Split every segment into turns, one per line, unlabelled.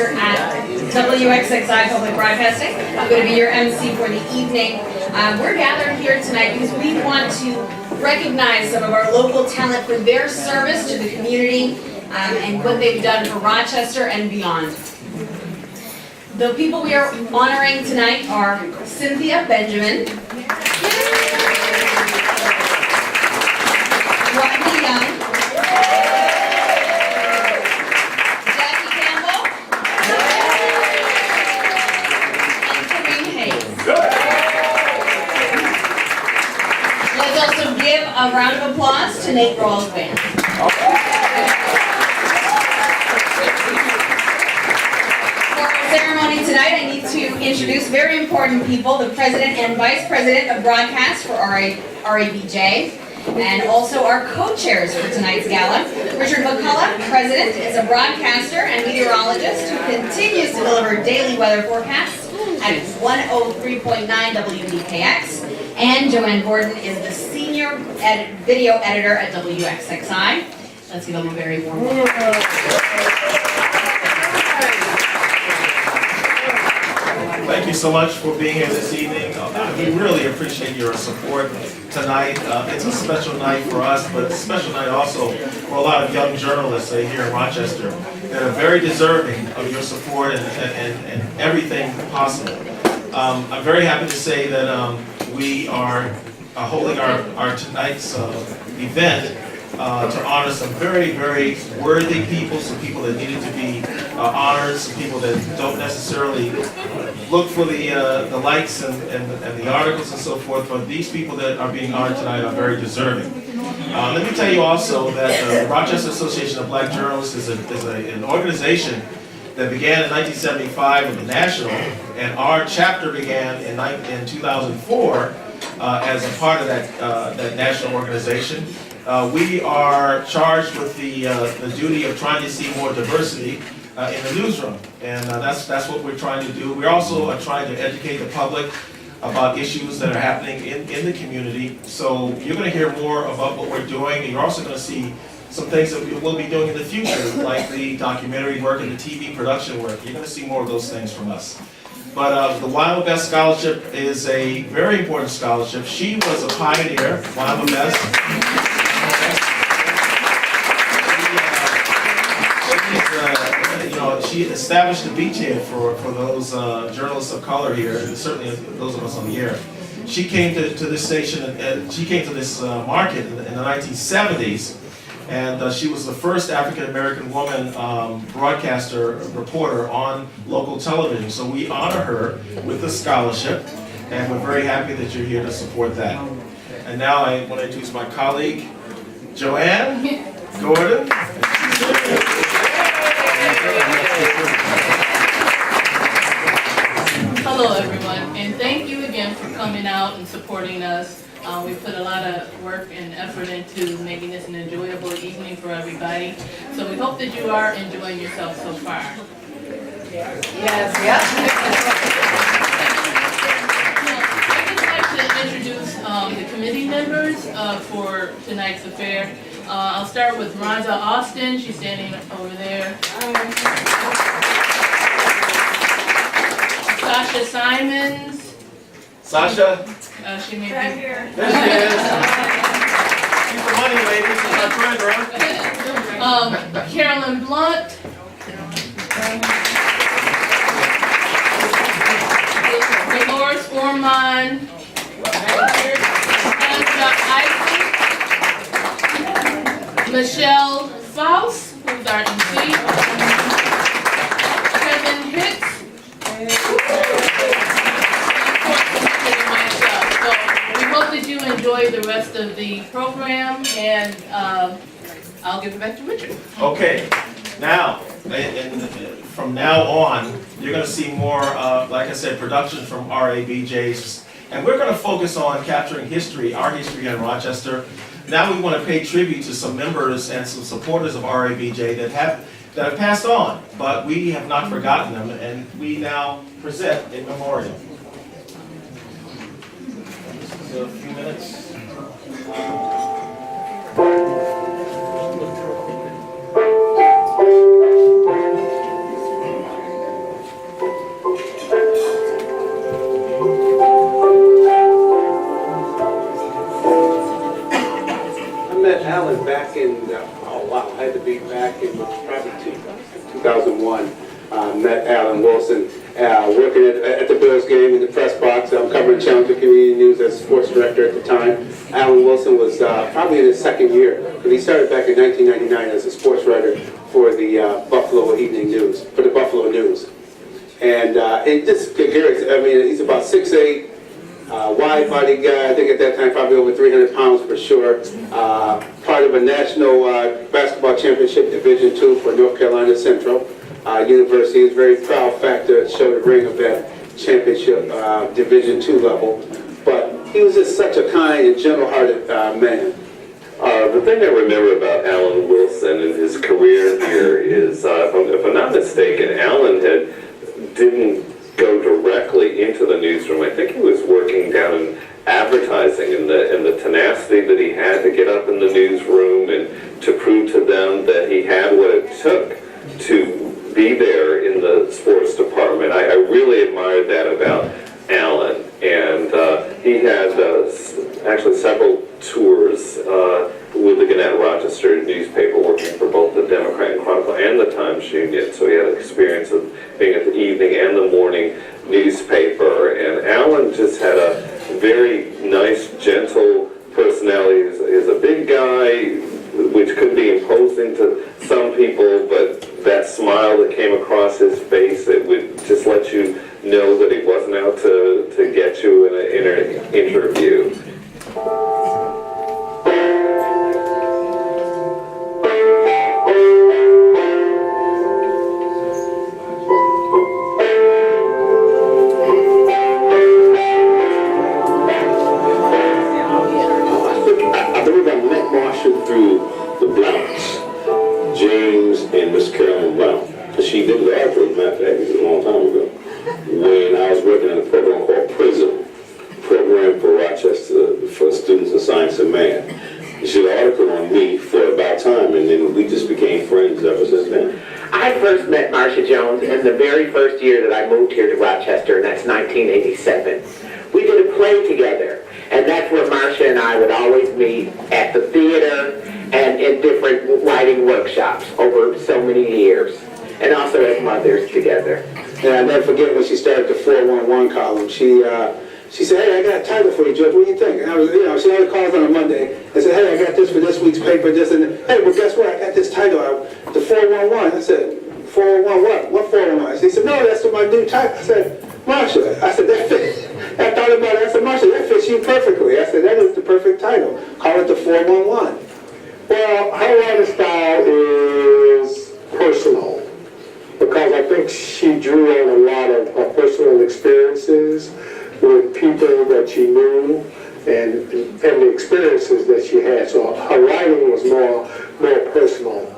here at WXXI Public Broadcasting. I'm going to be your MC for the evening. We're gathered here tonight because we want to recognize some of our local talent for their service to the community and what they've done for Rochester and beyond. The people we are honoring tonight are Cynthia Benjamin, Rodney Young, Jackie Campbell, and Kareem Hayes. Let's also give a round of applause to Nate Rawls' band. Ceremony tonight, I need to introduce very important people, the President and Vice President of Broadcast for RABJ, and also our co-chairs for tonight's gala. Richard McCullough, President, is a broadcaster and meteorologist who continues to deliver daily weather forecasts at 103.9 WDKX, and Joanne Gordon is the Senior Video Editor at WXXI. Let's give them a very warm welcome.
Thank you so much for being here this evening. We really appreciate your support tonight. It's a special night for us, but a special night also for a lot of young journalists here in Rochester that are very deserving of your support and everything possible. I'm very happy to say that we are holding our tonight's event to honor some very, very worthy people, some people that needed to be honored, some people that don't necessarily look for the likes and the articles and so forth, but these people that are being honored tonight are very deserving. Let me tell you also that the Rochester Association of Black Journalists is an organization that began in 1975 in the National, and our chapter began in 2004 as a part of that national organization. We are charged with the duty of trying to see more diversity in the newsroom, and that's what we're trying to do. We're also trying to educate the public about issues that are happening in the community. So you're going to hear more about what we're doing, and you're also going to see some things that we'll be doing in the future, like the documentary work and the TV production work. You're going to see more of those things from us. But the Wyma Best Scholarship is a very important scholarship. She was a pioneer, Wyma Best. She established a beachhead for those journalists of color here, and certainly those of us on the air. She came to this station, and she came to this market in the 1970s, and she was the first African-American woman broadcaster, reporter on local television. So we honor her with the scholarship, and we're very happy that you're here to support that. And now I want to introduce my colleague, Joanne Gordon.
Hello everyone, and thank you again for coming out and supporting us. We put a lot of work and effort into making this an enjoyable evening for everybody. So we hope that you are enjoying yourself so far.
Yes,
I'd just like to introduce the committee members for tonight's affair. I'll start with Rhonda Austin. She's standing over there. Sasha Simons.
Sasha?
She may
right
be
here.
There she is. She's the money lady. She's our treasurer.
Carolyn Blunt. Dolores Ormond. Michelle Faust, who's our MC. Kevin Hicks. And myself. So we hope that you enjoy the rest of the program, and I'll give it back to Richard.
Okay, now, from now on, you're going to see more, like I said, production from RABJ's, and we're going to focus on capturing history, our history in Rochester. Now we want to pay tribute to some members and some supporters of RABJ that have passed on, but we have not forgotten them, and we now present a memorial. Just a few minutes.
back in, oh wow, I had to be back in probably 2001. Met Alan Wilson working at the Bills game in the press box. I'm covering Challenger Community News as sports director at the time. Alan Wilson was probably in his second year, and he started back in 1999 as a sports writer for the Buffalo Evening News, for the Buffalo News. And it just, I mean, he's about 6'8", wide-body guy. I think at that time probably over 300 pounds for sure. Part of a national basketball championship Division II for North Carolina Central University. Is very proud factor to show the ring of that championship Division II level. But he was just such a kind and gentle-hearted man.
The thing I remember about Alan Wilson and his career here is, if I'm not mistaken, Alan didn't go directly into the newsroom. I think he was working down in advertising, and the tenacity that he had to get up in the newsroom and to prove to them that he had what it took to be there in the sports department. I really admired that about Alan, and he had actually several tours with the Gannett Rochester newspaper, working for both the Democrat and Chronicle and the Times Union. So he had an experience of being at the evening and the morning newspaper. And Alan just had a very nice, gentle personality. He's a big guy, which could be imposing to some people, but that smile that came across his face, it would just let you know that he wasn't out to get you in an interview.
She did the art for a long time ago. When I was working in a program called PRISM, Program for Rochester for Students of Science and Math. She did an article on me for about time, and then we just became friends ever since then.
I first met Marcia Jones in the very first year that I moved here to Rochester, and that's 1987. We did a play together, and that's where Marcia and I would always meet at the theater and in different writing workshops over so many years. And also as mothers together.
And I'll never forget when she started the 411 column. She said, "Hey, I got a title for you, George. What do you think?" And I was, she only calls on a Monday and said, "Hey, I got this for this week's paper, this and that. Hey, well, guess what? I got this title out, the 411." I said, 411 what? What 411? She said, "No, that's my new title." I said, "Marsha," I said, "that fits." I thought about it. I said, "Marsha, that fits you perfectly." I said, "That is the perfect title. Call it the 411."
Well, her writing style is personal, because I think she drew on a lot of her personal experiences with people that she knew and the experiences that she had. So her writing was more personal.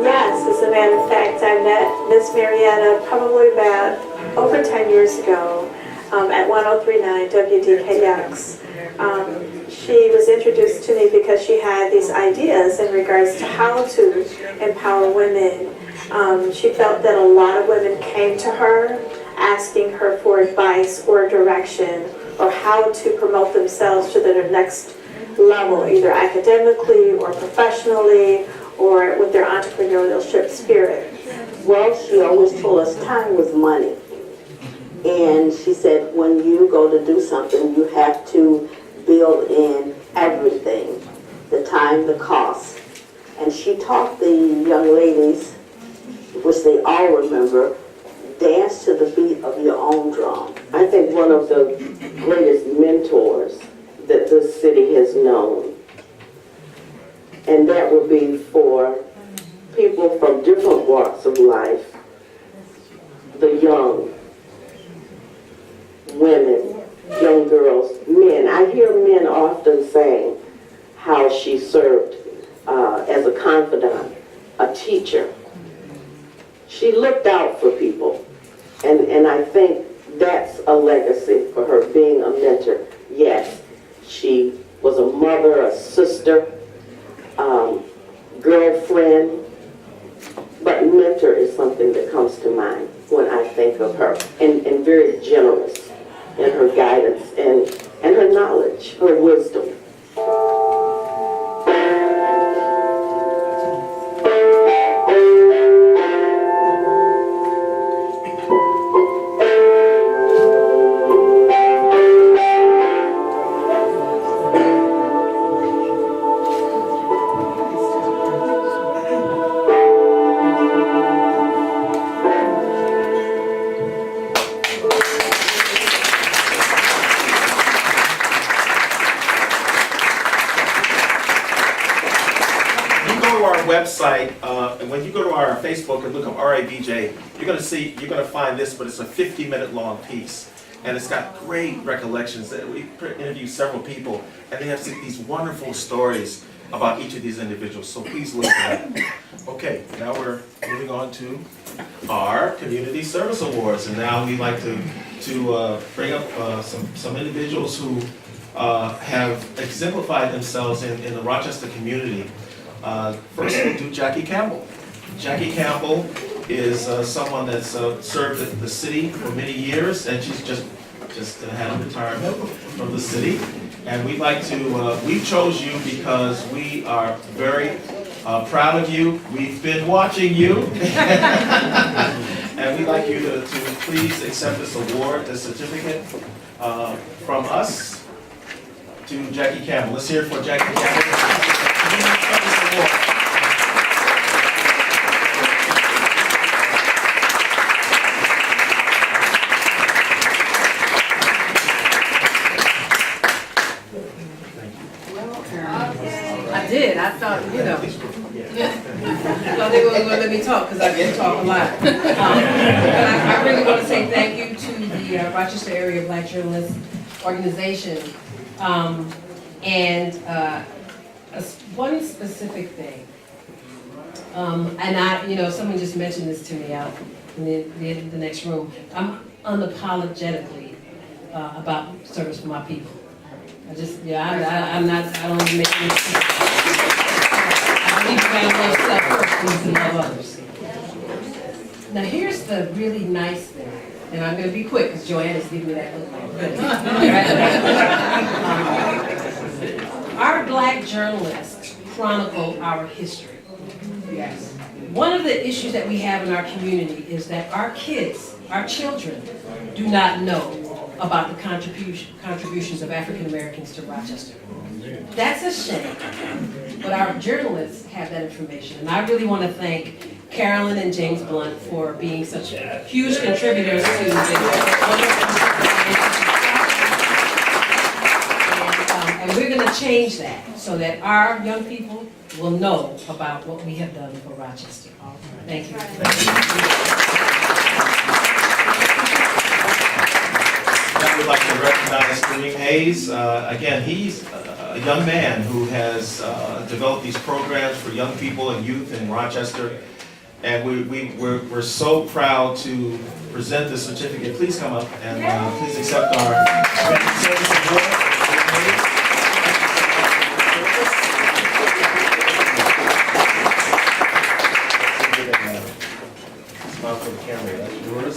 Yes, as a matter of fact, I met Miss Marietta probably about over 10 years ago at 1039 WDKX. She was introduced to me because she had these ideas in regards to how to empower women. She felt that a lot of women came to her asking her for advice or direction or how to promote themselves to their next level, either academically or professionally, or with their entrepreneurship spirit.
Well, she always told us time was money. And she said when you go to do something, you have to build in everything, the time, the cost. And she taught the young ladies, which they all remember, dance to the beat of your own drum. I think one of the greatest mentors that this city has known, and that would be for people from different walks of life, the young, women, young girls, men. I hear men often saying how she served as a confidant, a teacher. She looked out for people, and I think that's a legacy for her, being a mentor. Yes, she was a mother, a sister, girlfriend, but mentor is something that comes to mind when I think of her, and very generous in her guidance and her knowledge, her wisdom.
Website, and when you go to our Facebook and look up RABJ, you're going to find this, but it's a 50-minute long piece, and it's got great recollections. We interviewed several people, and they have these wonderful stories about each of these individuals. So please look at that. Okay, now we're moving on to our Community Service Awards, and now we'd like to bring up some individuals who have exemplified themselves in the Rochester community. First, we'll do Jackie Campbell. Jackie Campbell is someone that's served the city for many years, and she's just had a retirement from the city. And we'd like to, we chose you because we are very proud of you. We've been watching you. And we'd like you to please accept this award, this certificate from us to Jackie Campbell. Let's hear it for Jackie Campbell.
I did. I thought, you know, I thought they were going to let me talk because I did talk a lot. But I really want to say thank you to the Rochester Area Black Journalists Organization. One specific thing, and you know, someone just mentioned this to me out in the next room. I'm unapologetically about service for my people. I don't even make any sense. I believe you gotta love self first and love others. Now here's the really nice thing, and I'm gonna be quick because Joanne is giving me that look. Our black journalists chronicle our history. Yes. One of the issues that we have in our community is that our kids, our children, do not know about the contributions of African Americans to Rochester. That's a shame, but our journalists have that information. And I really want to thank Carolyn and James Blunt for being such huge contributors to the and we're going to change that so that our young people will know about what we have done for Rochester. Thank you.
Now we'd like to recognize Kareem Hayes. Again, he's a young man who has developed these programs for young people and youth in Rochester. And we're so proud to present this certificate. Please come up and please accept our Community Service Award. Smile for the camera, that's yours.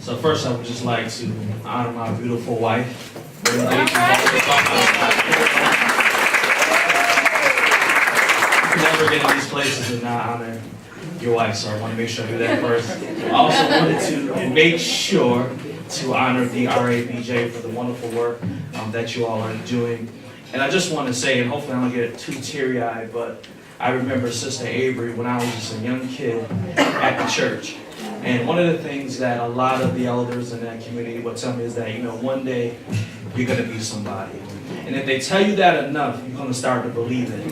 So first I would just like to honor my beautiful wife. Never get in these places and not honor your wife, so I want to make sure I do that first. I also wanted to make sure to honor the RABJ for the wonderful work that you all are doing. And I just want to say, and hopefully I don't get too teary-eyed, but I remember Sister Avery when I was just a young kid at the church. And one of the things that a lot of the elders in that community would tell me is that, you know, one day you're going to be somebody. And if they tell you that enough, you're going to start to believe it.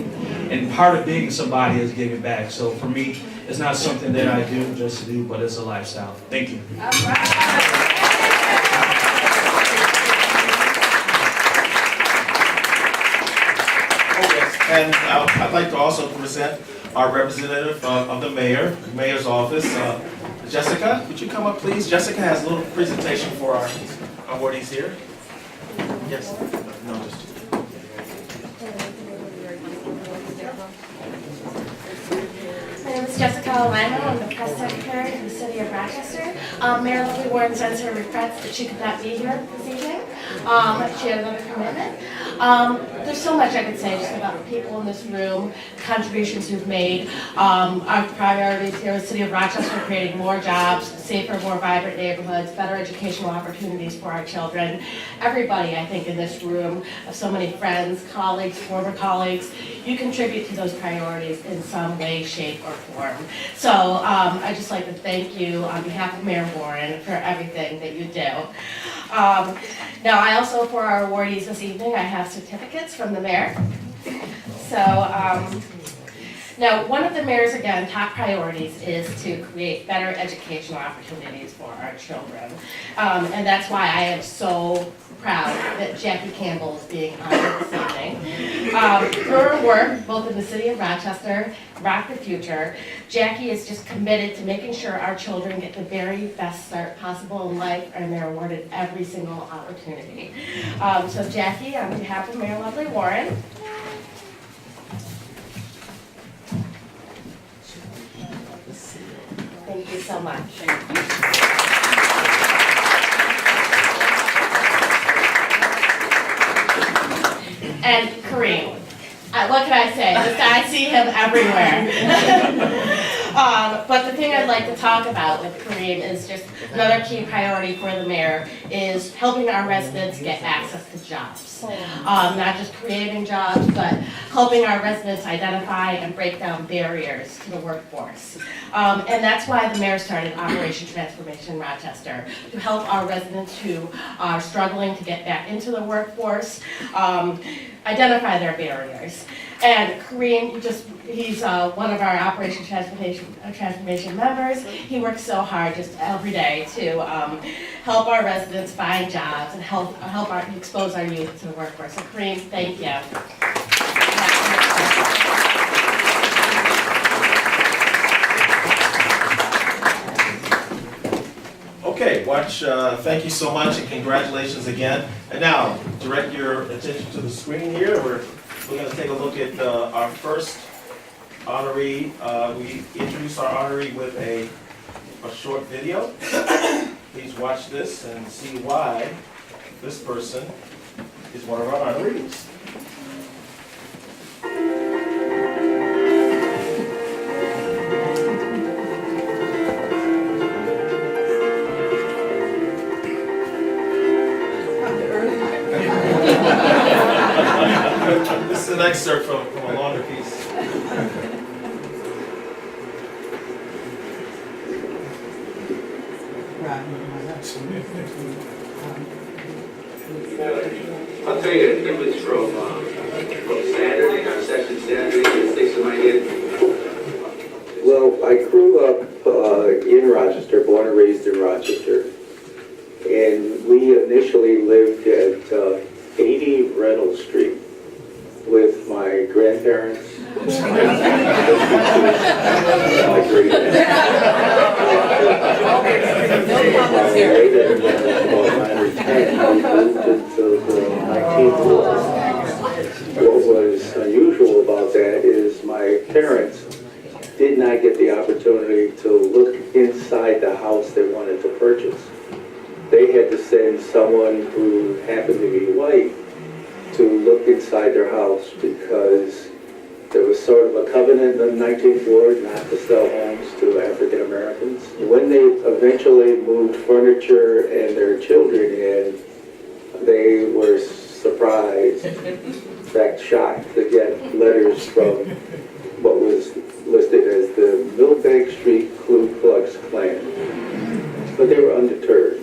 And part of being somebody is giving back. So for me, it's not something that I do just to do, but it's a lifestyle. Thank you.
Oh, yes. And I'd like to also present our representative of the mayor's office, Jessica, would you come up, please? Jessica has a little presentation for our awardees here. Yes. No, just.
My name is Jessica L. I'm the press secretary in the city of Rochester. Mayor Lovely Warren sends her regrets that she could not be here this evening. She had another commitment. There's so much I could say just about the people in this room, the contributions you've made. Our priorities here in the city of Rochester, creating more jobs, safer, more vibrant neighborhoods, better educational opportunities for our children. Everybody, I think, in this room, so many friends, colleagues, former colleagues, you contribute to those priorities in some way, shape, or form. So I'd just like to thank you on behalf of Mayor Warren for everything that you do. Now, I also, for our awardees this evening, I have certificates from the mayor. So, now, one of the mayor's, again, top priorities is to create better educational opportunities for our children. And that's why I am so proud that Jackie Campbell is being honored this evening. Her work, both in the city of Rochester, Rock the Future, Jackie is just committed to making sure our children get the very best start possible in life, and they're awarded every single opportunity. So Jackie, on behalf of Mayor Lovely Warren, thank you so much. And Kareem, what can I say? This guy, I see him everywhere. But the thing I'd like to talk about with Kareem is just another key priority for the mayor is helping our residents get access to jobs. Not just creating jobs, but helping our residents identify and break down barriers to the workforce. And that's why the mayor started Operation Transformation Rochester, to help our residents who are struggling to get back into the workforce, identify their barriers. And Kareem, he's one of our Operation Transformation members. He works so hard just every day to help our residents find jobs and help expose our youth to the workforce. So Kareem, thank you.
Okay, thank you so much and congratulations again. And now, direct your attention to the screen here. We're going to take a look at our first honoree. We introduce our honoree with a short video. Please watch this and see why this person is one of our honorees. This is an excerpt from a longer piece.
I'll tell you a difference from Saturday, our session Saturday, and sticks in my head.
Well, I grew up in Rochester, born and raised in Rochester, and we initially lived at 80 Reynolds Street with my grandparents, my great-grandparents. About 9 or 10, we moved into the 19th ward. What was unusual about that is my parents did not get the opportunity to look inside the house they wanted to purchase. They had to send someone who happened to be white to look inside their house because there was sort of a covenant in the 19th ward not to sell homes to African Americans. When they eventually moved furniture and their children in, they were surprised, in fact shocked, to get letters from what was listed as the Millbank Street Ku Klux Klan. But they were undeterred.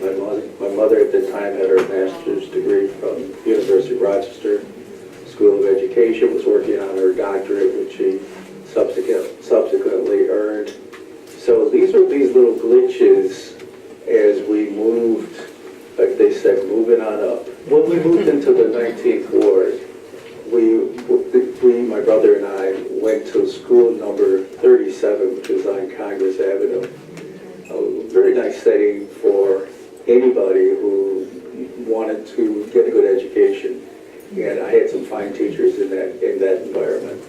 My mother at the time had her master's degree from University of Rochester School of Education, was working on her doctorate, which she subsequently earned. So these were these little glitches as we moved, like they said, moving on up. When we moved into the 19th ward, we, my brother and I, went to school number 37, which was on Congress Avenue. a very nice setting for anybody who wanted to get a good education. And I had some fine teachers in that environment.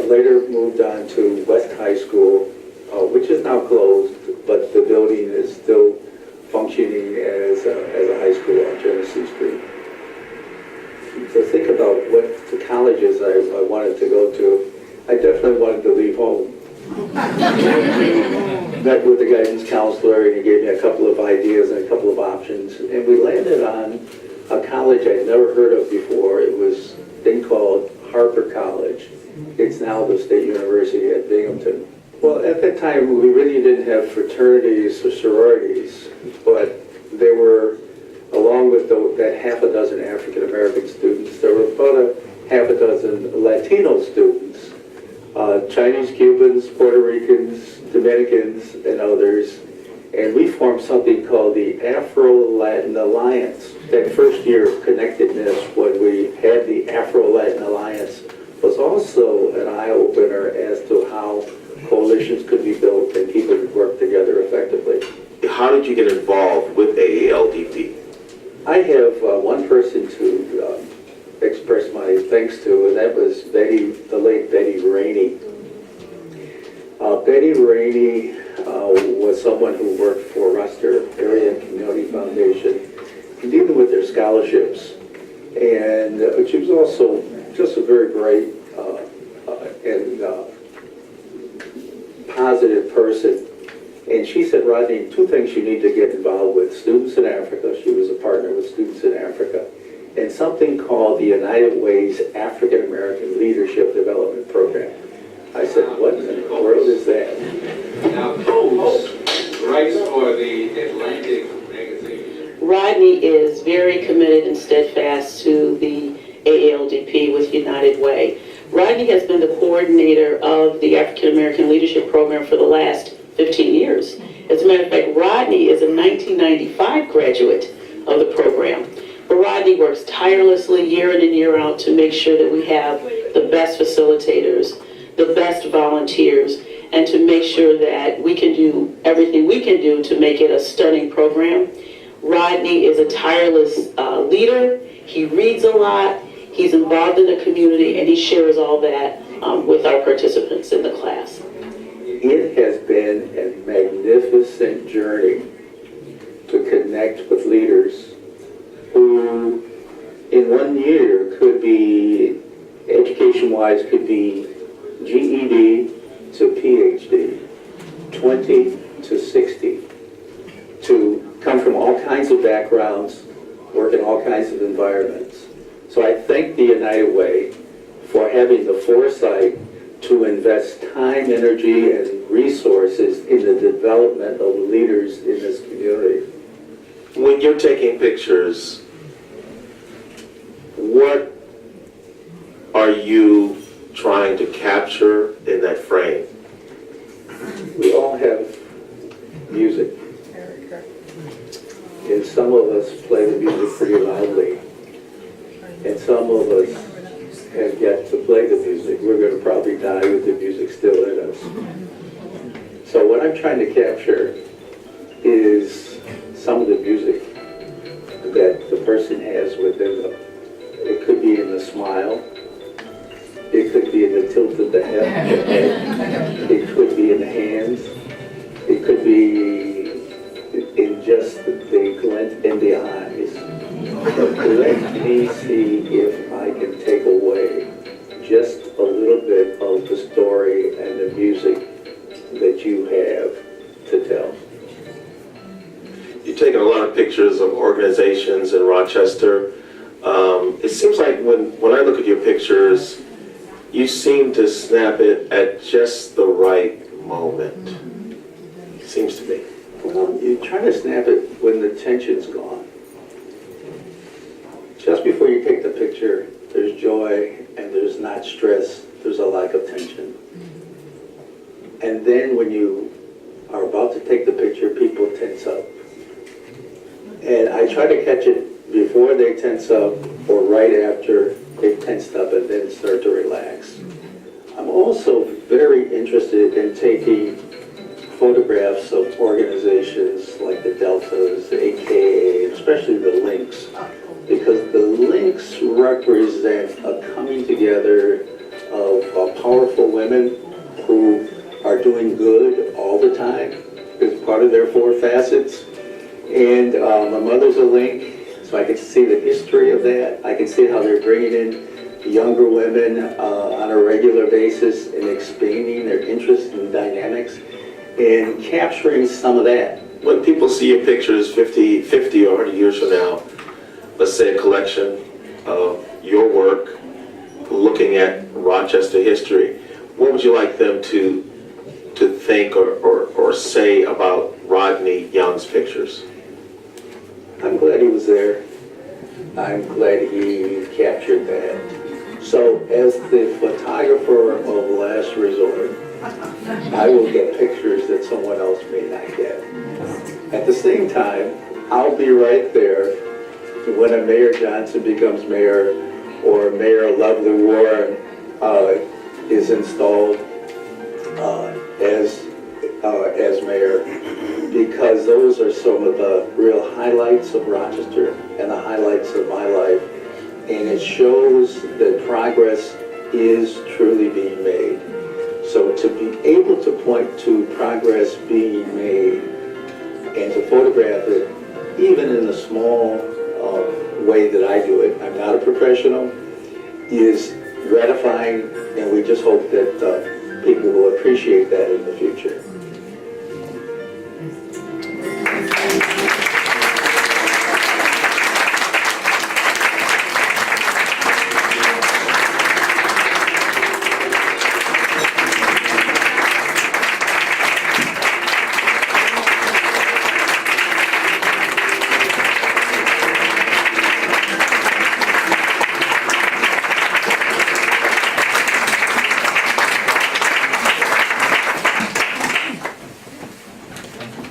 Later moved on to West High School, which is now closed, but the building is still functioning as a high school on Genesee Street. To think about what the colleges I wanted to go to, I definitely wanted to leave home. Met with the guidance counselor and he gave me a couple of ideas and a couple of options, and we landed on a college I'd never heard of before. It was a thing called Harper College. It's now the State University at Binghamton. Well, at that time, we really didn't have fraternities or sororities, but there were, along with that half a dozen African American students, there were about a half a dozen Latino students, Chinese, Cubans, Puerto Ricans, Dominicans, and others. And we formed something called the Afro-Latin Alliance. That first year of connectedness, when we had the Afro-Latin Alliance, was also an eye-opener as to how coalitions could be built and people could work together effectively.
How did you get involved with AALDP?
I have one person to express my thanks to, and that was the late Betty Rainey. Betty Rainey was someone who worked for Rochester Area Community Foundation, dealing with their scholarships. And she was also just a very bright and positive person. And she said, Rodney, two things you need to get involved with: students in Africa. She was a partner with Students in Africa, and something called the United Way's African American Leadership Development Program. I said, what in the world is that?
Now, Coles writes for the Atlantic magazine.
Rodney is very committed and steadfast to the AALDP with United Way. Rodney has been the coordinator of the African American Leadership Program for the last 15 years. As a matter of fact, Rodney is a 1995 graduate of the program. But Rodney works tirelessly year in and year out to make sure that we have the best facilitators, the best volunteers, and to make sure that we can do everything we can do to make it a stunning program. Rodney is a tireless leader. He reads a lot. He's involved in the community, and he shares all that with our participants in the class.
It has been a magnificent journey to connect with leaders who in 1 year could be, education-wise, could be GED to PhD, 20 to 60, to come from all kinds of backgrounds, work in all kinds of environments. So I thank the United Way for having the foresight to invest time, energy, and resources in the development of leaders in this community.
When you're taking pictures, what are you trying to capture in that frame?
We all have music, and some of us play the music pretty loudly, and some of us have yet to play the music. We're going to probably die with the music still in us. So what I'm trying to capture is some of the music that the person has within them. It could be in the smile. It could be in the tilt of the head. It could be in the hands. It could be in just the glint in the eyes. But let me see if I can take away just a little bit of the story and the music that you have to tell.
You've taken a lot of pictures of organizations in Rochester. It seems like when I look at your pictures, you seem to snap it at just the right moment. Seems to me.
Well, you try to snap it when the tension's gone. Just before you take the picture, there's joy and there's not stress, there's a lack of tension. And then when you are about to take the picture, people tense up. And I try to catch it before they tense up or right after they've tensed up and then start to relax. I'm also very interested in taking photographs of organizations like the Deltas, the AKA, especially the Links, because the Links represent a coming together of powerful women who are doing good all the time. It's part of their four facets. And my mother's a Link, so I can see the history of that. I can see how they're bringing in younger women on a regular basis and expanding their interest in dynamics and capturing some of that.
When people see your pictures 50 or 100 years from now, let's say a collection of your work looking at Rochester history, what would you like them to think or say about Rodney Young's pictures?
I'm glad he was there. I'm glad he captured that. So as the photographer of last resort, I will get pictures that someone else may not get. At the same time, I'll be right there when a Mayor Johnson becomes mayor or Mayor Lovely Warren is installed as mayor, because those are some of the real highlights of Rochester and the highlights of my life. And it shows that progress is truly being made. So to be able to point to progress being made and to photograph it, even in the small way that I do it, I'm not a professional, is gratifying, and we just hope that people will appreciate that in the future.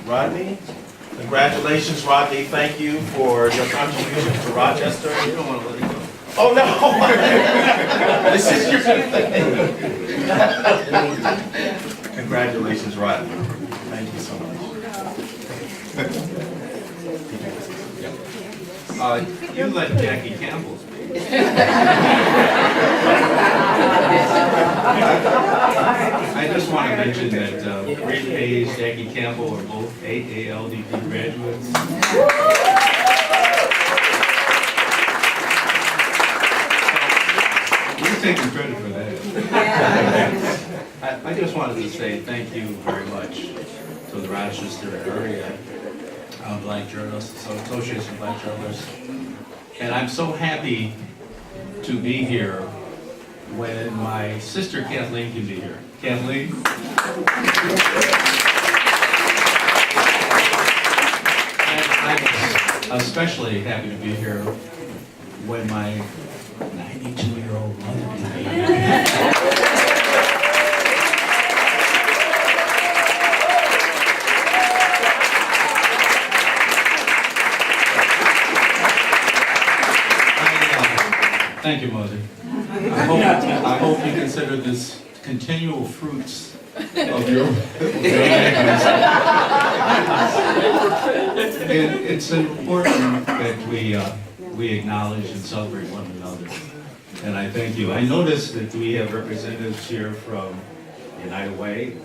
Rodney, congratulations, Rodney. Thank you for your contribution to Rochester. You don't want to let it go. Oh, no. This is your thing. Congratulations, Rodney. Thank you so much.
You let Jackie Campbell speak. I just want to mention that Rick Hayes, Jackie Campbell are both AALDP graduates. We're taking credit for that. I just wanted to say thank you very much to the Rochester area Black Journalists, Association of Black Journalists. And I'm so happy to be here when my sister Kathleen can be here. Kathleen? And I'm especially happy to be here when my 92-year-old mother can be here. Thank you, Mother. I hope you consider this continual fruits of your it's important that we acknowledge and celebrate one another. And I thank you. I noticed that we have representatives here from United Way,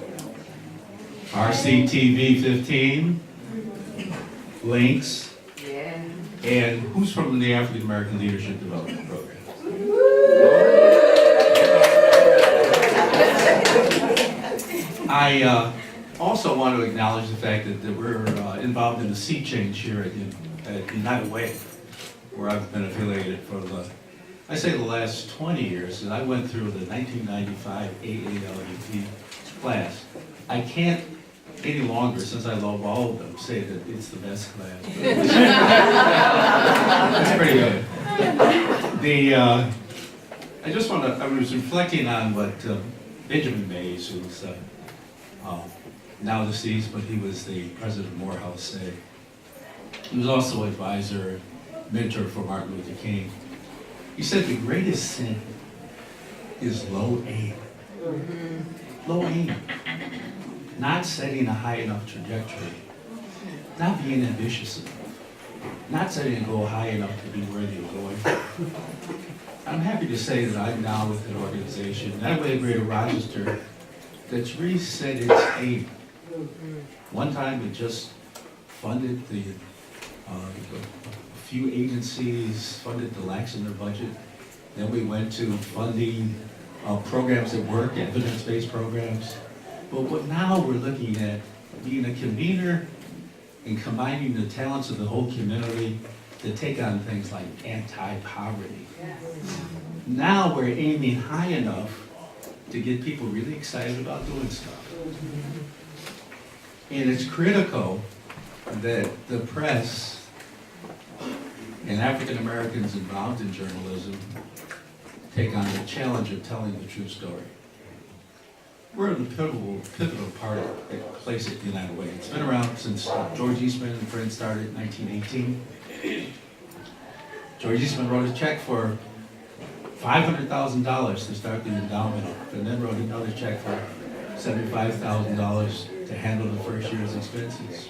RCTV 15, Links, and who's from the African American Leadership Development Program? I also want to acknowledge the fact that we're involved in the sea change here at United Way, where I've been affiliated for the last 20 years, and I went through the 1995 AALDP class. I can't any longer, since I love all of them, say that it's the best class. It's pretty good. I was reflecting on what Benjamin Mays, who's now deceased, but he was the president of Morehouse, said. He was also advisor, mentor for Martin Luther King. He said the greatest sin is low aim. Low aim. not setting a high enough trajectory, not being ambitious enough, not setting a goal high enough to be worthy of going. I'm happy to say that I'm now with an organization, that way Greater Rochester, that's really set its aim. One time it just funded a few agencies, funded the lacks in their budget. Then we went to funding programs that work, evidence-based programs. But now we're looking at being a convener and combining the talents of the whole community to take on things like anti-poverty. Now we're aiming high enough to get people really excited about doing stuff. And it's critical that the press and African Americans involved in journalism take on the challenge of telling the true story. We're in the pivotal part of the place at the United Way. It's been around since George Eastman and friends started in 1918. George Eastman wrote a check for $500,000 to start the endowment, and then wrote another check for $75,000 to handle the first year's expenses.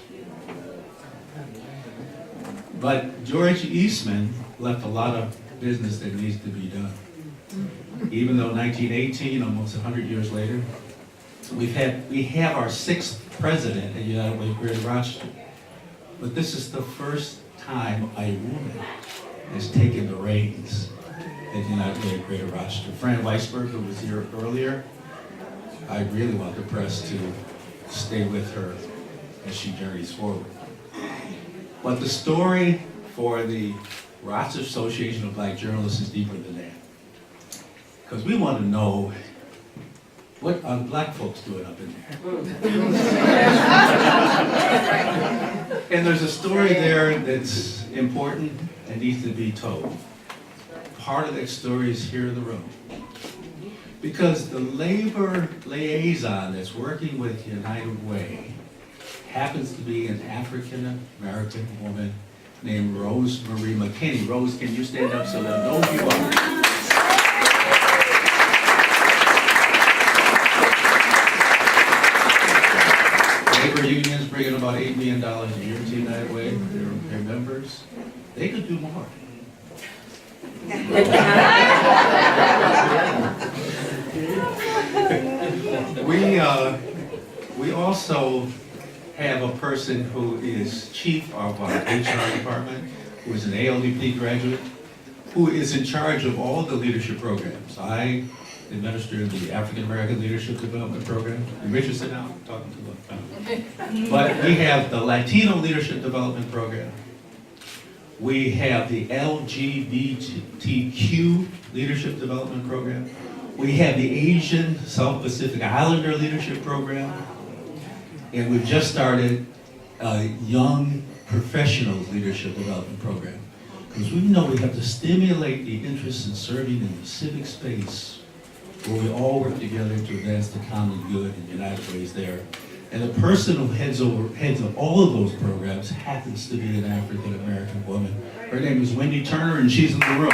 But George Eastman left a lot of business that needs to be done. Even though 1918, almost 100 years later, we have our 6th president at United Way Greater Rochester. But this is the first time a woman has taken the reins at United Way Greater Rochester. Fran Weisberg, who was here earlier, I really want the press to stay with her as she journeys forward. But the story for the Rochester Association of Black Journalists is deeper than that. Because we want to know, what are black folks doing up in there? And there's a story there that's important and needs to be told. Part of that story is here in the room. Because the labor liaison that's working with United Way happens to be an African American woman named Rose Marie McKinney. Rose, can you stand up so they'll know who you are? Labor unions bring in about $8 million a year to United Way, their members. They could do more. We also have a person who is chief of our HR department, who is an AALDP graduate, who is in charge of all the leadership programs. I administer the African American Leadership Development Program. You're interested now? I'm talking to them. But we have the Latino Leadership Development Program. We have the LGBTQ Leadership Development Program. We have the Asian South Pacific Islander Leadership Program. And we've just started a Young Professionals Leadership Development Program. Because we know we have to stimulate the interest in serving in the civic space where we all work together to advance the common good, and United Way is there. And the person who heads of all of those programs happens to be an African American woman. Her name is Wendy Turner, and she's in the room.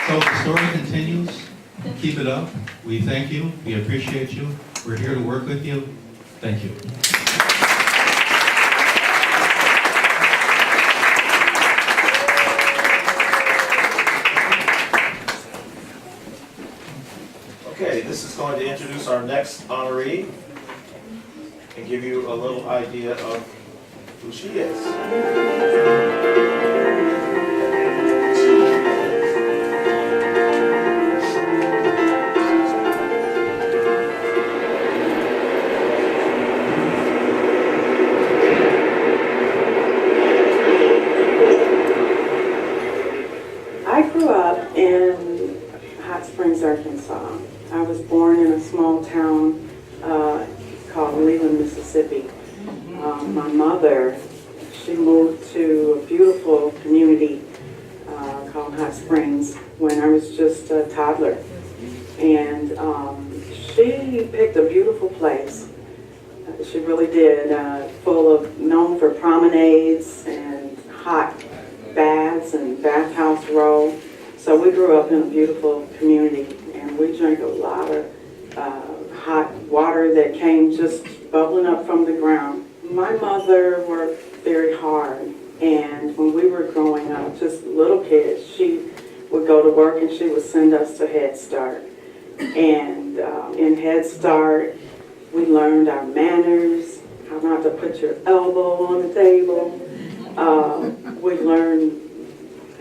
So the story continues. Keep it up. We thank you. We appreciate you. We're here to work with you. Thank you.
Okay, this is going to introduce our next honoree and give you a little idea of who she is.
I grew up in Hot Springs, Arkansas. I was born in a small town called Leland, Mississippi. My mother, she moved to a beautiful community called Hot Springs when I was just a toddler. And she picked a beautiful place. She really did, known for promenades and hot baths and bathhouse row. So we grew up in a beautiful community, and we drank a lot of hot water that came just bubbling up from the ground. My mother worked very hard, and when we were growing up, just little kids, she would go to work and she would send us to Head Start. And in Head Start, we learned our manners, how not to put your elbow on the table. We learned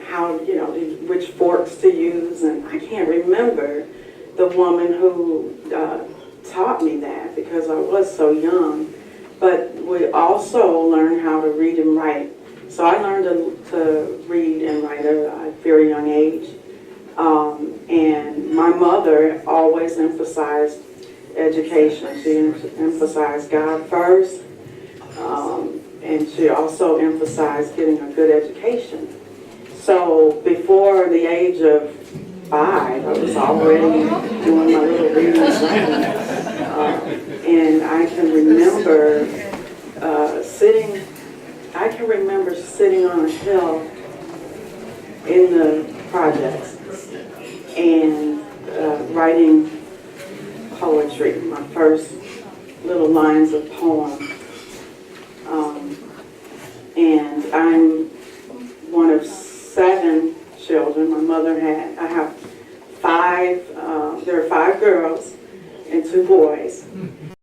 how, which forks to use, and I can't remember the woman who taught me that because I was so young. But we also learned how to read and write. So I learned to read and write at a very young age. And my mother always emphasized education. She emphasized God first. And she also emphasized getting a good education. So before the age of 5, I was already doing my little reading and writing. And I can remember sitting on a hill in the projects and writing poetry, my first little lines of poem. And I'm one of 7 children. My mother I have 5, there are 5 girls and 2 boys.